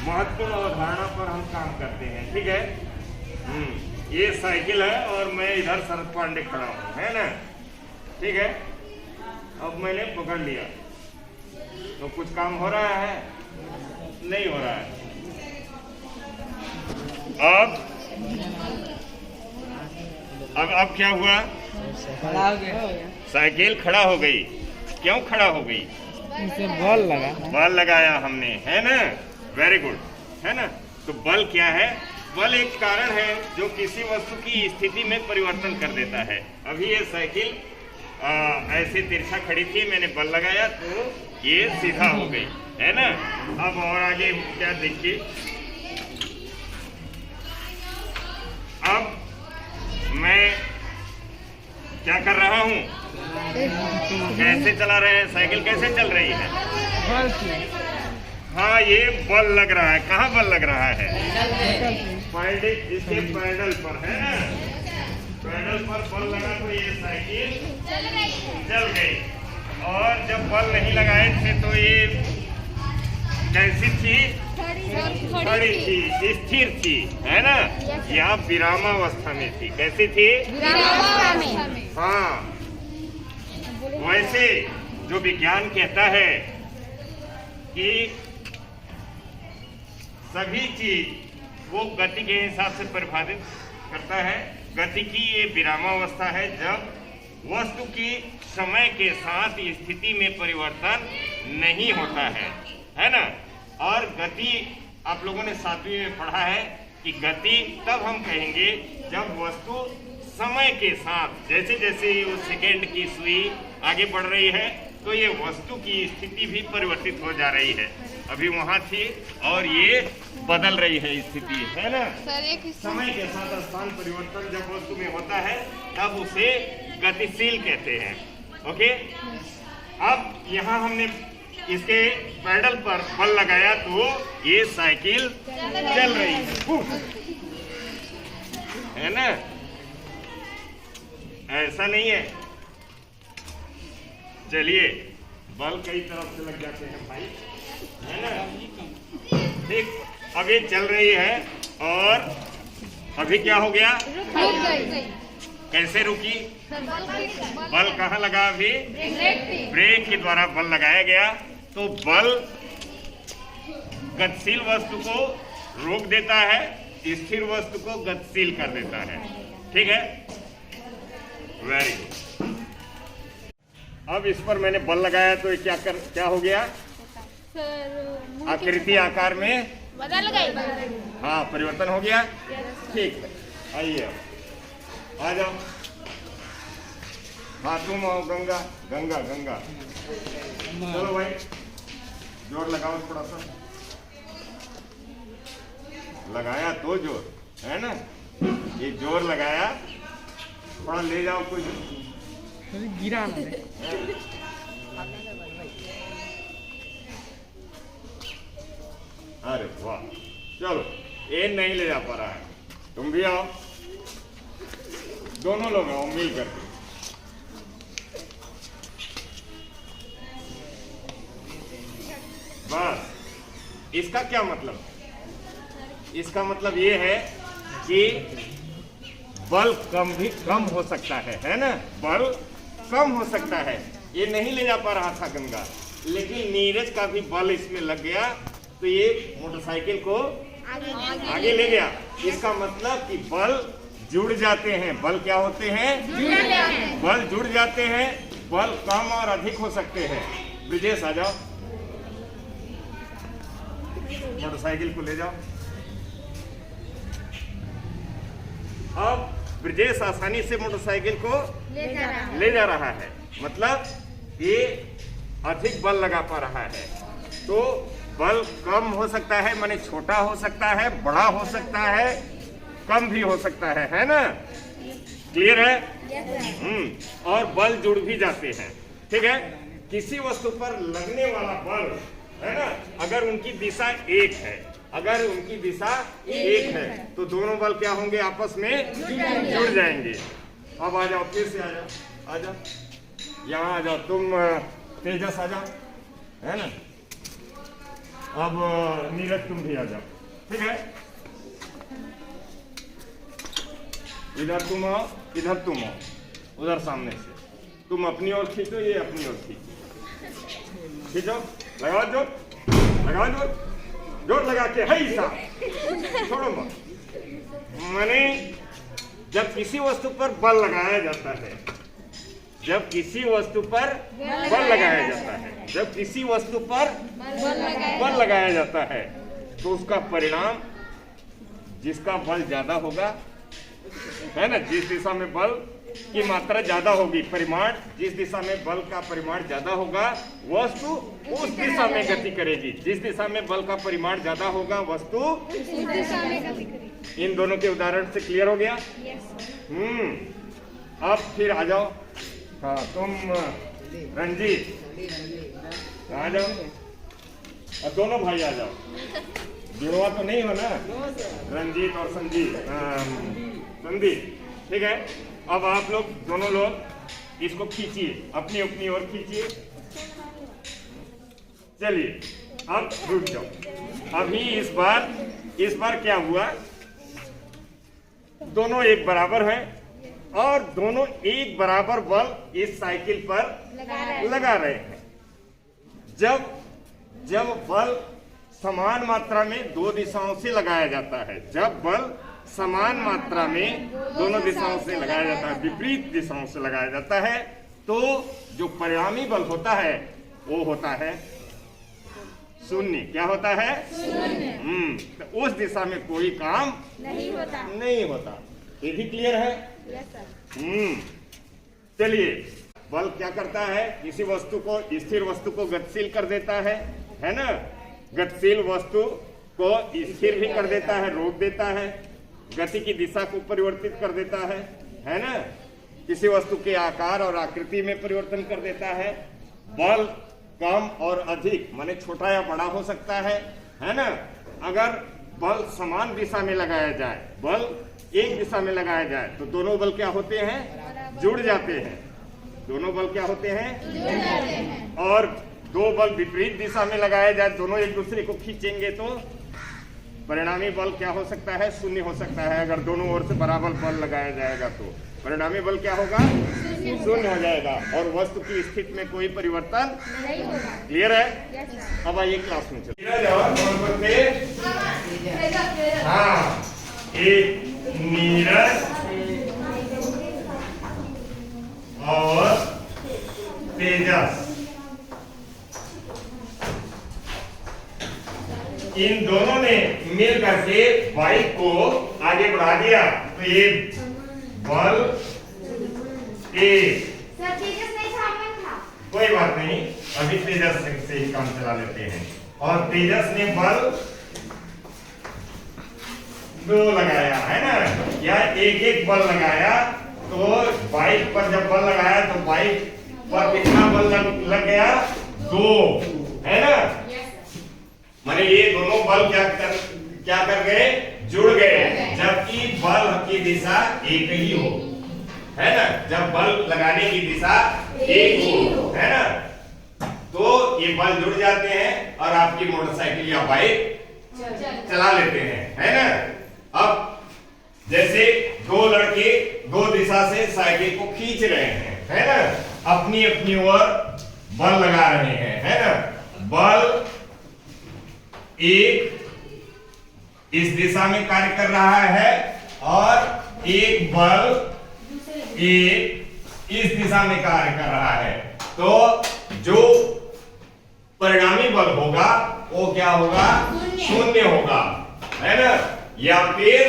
महत्वपूर्ण अवधारणा पर हम काम करते हैं, ठीक है। ये साइकिल है और मैं इधर शरद पांडे खड़ा हूँ, है ना, ठीक है। अब मैंने पकड़ लिया तो कुछ काम हो रहा है? नहीं हो रहा है। अब क्या हुआ? खड़ा हो गया। साइकिल खड़ा हो गई। क्यों खड़ा हो गई? बल लगा। बल लगाया हमने, है ना, वेरी गुड, है ना। तो बल क्या है? बल एक कारण है जो किसी वस्तु की स्थिति में परिवर्तन कर देता है। अभी ये साइकिल ऐसे तिरछा खड़ी थी, मैंने बल लगाया तो ये सीधा हो गई, है ना। अब और आगे क्या देखिए, अब मैं क्या कर रहा हूँ? कैसे चला रहे हैं? साइकिल कैसे चल रही है? हाँ, ये बल लग रहा है। कहाँ बल लग रहा है? इसके पैडल पर, है ना। पैडल पर बल लगा तो ये साइकिल चल गई। और जब बल नहीं लगाए थे तो ये कैसी थी? खड़ी थी, स्थिर थी, है ना। या विरामावस्था में थी। कैसी थी? विरामावस्था में। हाँ, वैसे जो विज्ञान कहता है कि सभी चीज वो गति के हिसाब से परिभाषित करता है। गति की ये विरामावस्था है जब वस्तु की समय के साथ स्थिति में परिवर्तन नहीं होता है ना। और गति आप लोगों ने 7वीं में पढ़ा है कि गति तब हम कहेंगे जब वस्तु समय के साथ जैसे जैसे उस सेकेंड की सुई आगे बढ़ रही है तो ये वस्तु की स्थिति भी परिवर्तित हो जा रही है। अभी वहां थी और ये बदल रही है स्थिति, है ना। समय के साथ स्थान परिवर्तन जब वस्तु में होता है तब उसे गतिशील कहते हैं। ओके, अब यहाँ हमने इसके पैडल पर बल लगाया तो ये साइकिल चल रही है ना। ऐसा नहीं है, चलिए, बल कई तरफ से लग जाते हैं भाई, है ना। ठीक, अब ये चल रही है और अभी क्या हो गया? कैसे रुकी? बल कहाँ लगा? अभी ब्रेक के द्वारा बल लगाया गया। तो बल गतिशील वस्तु को रोक देता है, स्थिर वस्तु को गतिशील कर देता है, ठीक है। Very good. अब इस पर मैंने बल लगाया तो क्या हो गया? आकृति आकार में बदल गई। हाँ, परिवर्तन हो गया। ठीक है, आइए आ जाओ। हाँ, तुम आओ। गंगा गंगा गंगा, चलो भाई, जोर लगाओ थोड़ा सा। लगाया तो जोर, है ना। ये जोर लगाया, थोड़ा ले जाओ कुछ, गिरा ना दे। अरे वाह, चलो, ये नहीं ले जा पा रहा है, तुम भी आओ, दोनों लोग आओ मिल करके। बस, इसका क्या मतलब? इसका मतलब ये है कि बल कम हो सकता है ना। बल कम हो सकता है। ये नहीं ले जा पा रहा था गंगा, लेकिन नीरज का भी बल इसमें लग गया तो ये मोटरसाइकिल को आगे ले गया। इसका मतलब कि बल जुड़ जाते हैं। बल क्या होते हैं? बल जुड़ जाते हैं। बल कम और अधिक हो सकते हैं। ब्रिजेश आ जाओ, मोटरसाइकिल को ले जाओ। अब ब्रिजेश आसानी से मोटरसाइकिल को ले जा रहा है, मतलब ये अधिक बल लगा पा रहा है। तो बल कम हो सकता है, माने छोटा हो सकता है, बड़ा हो सकता है, कम भी हो सकता है ना। क्लियर है? और बल जुड़ भी जाते हैं, ठीक है। किसी वस्तु पर लगने वाला बल, है ना, अगर उनकी दिशा एक है, तो दोनों बल क्या होंगे? आपस में जुड़ जाएंगे। अब आ जाओ, फिर से आ जाओ, यहाँ आ जाओ। तुम तेजस आ जाओ, है ना। अब नीरज तुम भी आ जाओ, ठीक है। इधर तुम आओ, इधर तुम आओ, उधर सामने से तुम अपनी ओर खींचो, ये अपनी ओर खींचो, खींचो, लगाओ जोर, लगाओ जोर, जोर लगा के है साहब, छोड़ो मत। माने जब किसी वस्तु पर बल लगाया जाता है, जब किसी वस्तु पर बल लगाया जाता है, जब किसी वस्तु पर बल लगाया जाता है, तो उसका परिणाम जिसका बल ज्यादा होगा, है ना, जिस दिशा में बल की मात्रा ज्यादा होगी, परिमाण, जिस दिशा में बल का परिमाण ज्यादा होगा, वस्तु उस दिशा में गति करेगी। जिस दिशा में बल का परिमाण ज्यादा होगा, वस्तु उस दिशा में गति करेगी। इन दोनों के उदाहरण से क्लियर हो गया? अब फिर आ जाओ, हाँ तुम रंजीत आ जाओ, और दोनों भाई आ जाओ, जुड़वा तो नहीं हो ना, रंजीत और संदीप, ठीक है। अब आप लोग दोनों लोग इसको खींचिए, अपनी अपनी ओर खींचिए। चलिए अब रुक जाओ। अभी इस बार क्या हुआ, दोनों एक बराबर हैं और दोनों एक बराबर बल इस साइकिल पर लगा रहे हैं। जब बल समान मात्रा में दो दिशाओं से लगाया जाता है, जब बल समान मात्रा में दोनों दिशाओं से लगाया जाता है, विपरीत दिशाओं से लगाया जाता है, तो जो परिणामी बल होता है वो होता है शून्य। क्या होता है? शून्य। तो उस दिशा में कोई काम नहीं होता। ये भी क्लियर है? चलिए, बल क्या करता है? किसी वस्तु को, स्थिर वस्तु को गतिशील कर देता है ना, गतिशील वस्तु को स्थिर भी कर देता है, रोक देता है, गति की दिशा को परिवर्तित कर देता है ना, किसी वस्तु के आकार और आकृति में परिवर्तन कर देता है। बल कम और अधिक माने छोटा या बड़ा हो सकता है ना। अगर बल समान दिशा में लगाया जाए, बल एक दिशा में लगाया जाए, तो दोनों बल क्या होते हैं? जुड़ जाते हैं। दोनों बल क्या होते हैं? जुड़ जाते हैं। और दो बल विपरीत दिशा में लगाया जाए, दोनों एक दूसरे को खींचेंगे, तो परिणामी बल क्या हो सकता है? शून्य हो सकता है। अगर दोनों ओर से बराबर बल लगाया जाएगा तो परिणामी बल क्या होगा? शून्य हो जाएगा और वस्तु की स्थिति में कोई परिवर्तन नहीं होगा। क्लियर है? अब आइए क्लास में चलिए। हाँ, एक नीरज और तेजस, इन दोनों ने मिल करके बाइक को आगे बढ़ा दिया। तो ये बल कोई बात नहीं, अभी तेजस से ही काम चला लेते हैं। और तेजस ने बल 2 लगाया है ना, या एक बल लगाया। तो बाइक पर जब बल लगाया तो बाइक पर कितना बल लग गया? 2, है ना। माने ये दोनों बल क्या कर गए? जुड़ गए, जबकि बल की दिशा एक ही हो, है ना। जब बल लगाने की दिशा एक हो, है ना, तो ये बल जुड़ जाते हैं और आपकी मोटरसाइकिल या बाइक चला लेते हैं, है ना। अब जैसे 2 लड़के 2 दिशा से साइकिल को खींच रहे हैं, है ना, अपनी अपनी ओर बल लगा रहे हैं, है ना। बल एक इस दिशा में कार्य कर रहा है और एक बल एक इस दिशा में कार्य कर रहा है। तो जो परिणामी बल होगा वो क्या होगा? शून्य होगा, है ना। या फिर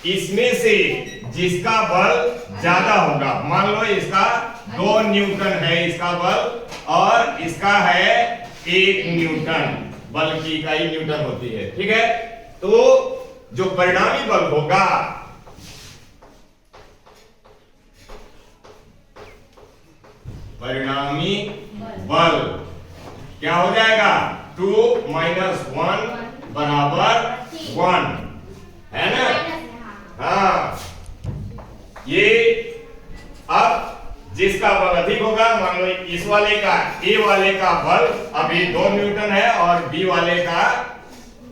इसमें से जिसका बल ज्यादा होगा, मान लो इसका 2 न्यूटन है इसका बल और इसका है 1 न्यूटन, बल की इकाई न्यूटन होती है, ठीक है। तो जो परिणामी बल होगा परिणामी बल क्या हो जाएगा? 2 - 1 बराबर 1, है ना। हाँ, ये अब जिसका बल अधिक होगा, मान लो इस वाले का, ए वाले का बल अभी 2 न्यूटन है और बी वाले का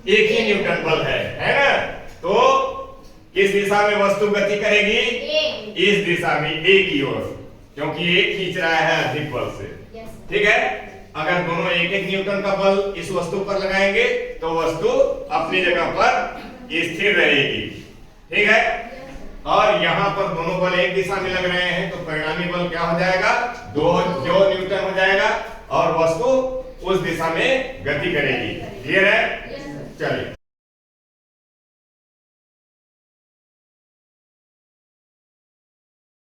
1 ही न्यूटन बल है ना। तो किस दिशा में वस्तु गति करेगी? इस दिशा में, ए की ओर, क्योंकि ए खींच रहा है अधिक बल से। ठीक है, अगर दोनों 1-1 न्यूटन का बल इस वस्तु पर लगाएंगे तो वस्तु अपनी जगह पर स्थिर रहेगी। ठीक है, और यहाँ पर दोनों बल एक दिशा में लग रहे हैं तो परिणामी बल क्या हो जाएगा? 2 न्यूटन हो जाएगा और वस्तु उस दिशा में गति करेगी। क्लियर है? चलिए।